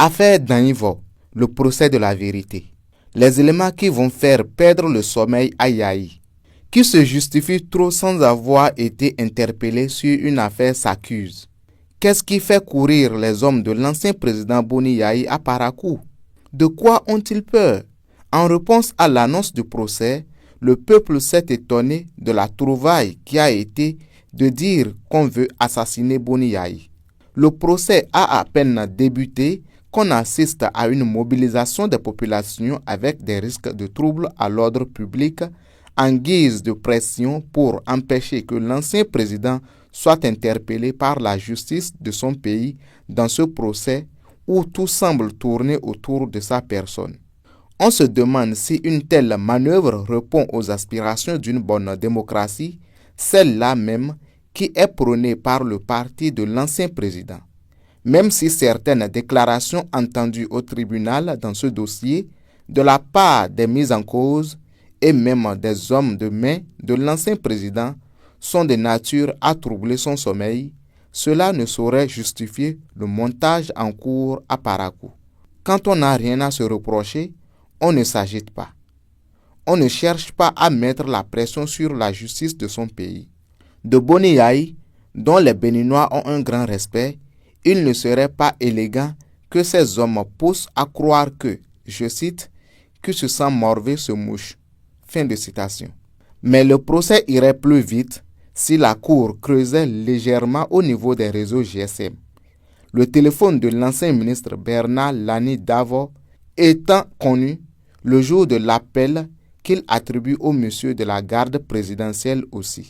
Affaire Danivo, le procès de la vérité. Les éléments qui vont faire perdre le sommeil à Yahi, qui se justifie trop sans avoir été interpellé sur une affaire s'accuse. Qu'est-ce qui fait courir les hommes de l'ancien président Boni Yahi à Parakou? De quoi ont-ils peur? En réponse à l'annonce du procès, le peuple s'est étonné de la trouvaille qui a été de dire qu'on veut assassiner Boni Yahi. Le procès a à peine débuté qu'on assiste à une mobilisation des populations avec des risques de troubles à l'ordre public en guise de pression pour empêcher que l'ancien président soit interpellé par la justice de son pays dans ce procès où tout semble tourner autour de sa personne. On se demande si une telle manœuvre répond aux aspirations d'une bonne démocratie, celle-là même qui est prônée par le parti de l'ancien président. Même si certaines déclarations entendues au tribunal dans ce dossier, de la part des mises en cause et même des hommes de main de l'ancien président, sont de nature à troubler son sommeil, cela ne saurait justifier le montage en cours à Parakou. Quand on n'a rien à se reprocher, on ne s'agite pas. On ne cherche pas à mettre la pression sur la justice de son pays. De Boni Yahi, dont les Béninois ont un grand respect, il ne serait pas élégant que ces hommes poussent à croire que, je cite, « que se sent morvé se mouche ». Fin de citation. Mais le procès irait plus vite si la Cour creusait légèrement au niveau des réseaux GSM. Le téléphone de l'ancien ministre Bernard Lani Davo étant connu le jour de l'appel qu'il attribue au monsieur de la garde présidentielle aussi.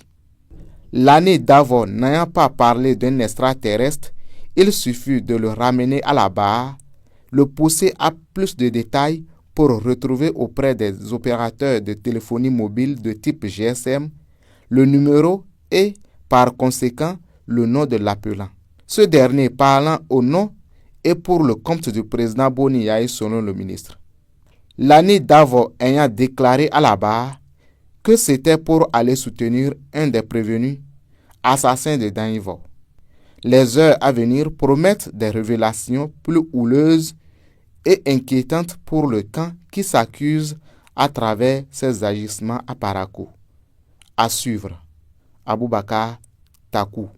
Lani Davo n'ayant pas parlé d'un extraterrestre, il suffit de le ramener à la barre, le pousser à plus de détails pour retrouver auprès des opérateurs de téléphonie mobile de type GSM le numéro et, par conséquent, le nom de l'appelant. Ce dernier parlant au nom et pour le compte du président Boni Yahi selon le ministre. Lani Davo ayant déclaré à la barre que c'était pour aller soutenir un des prévenus, assassin de Danivo. Les heures à venir promettent des révélations plus houleuses et inquiétantes pour le camp qui s'accuse à travers ses agissements à Parakou. À suivre. Aboubakar Takou.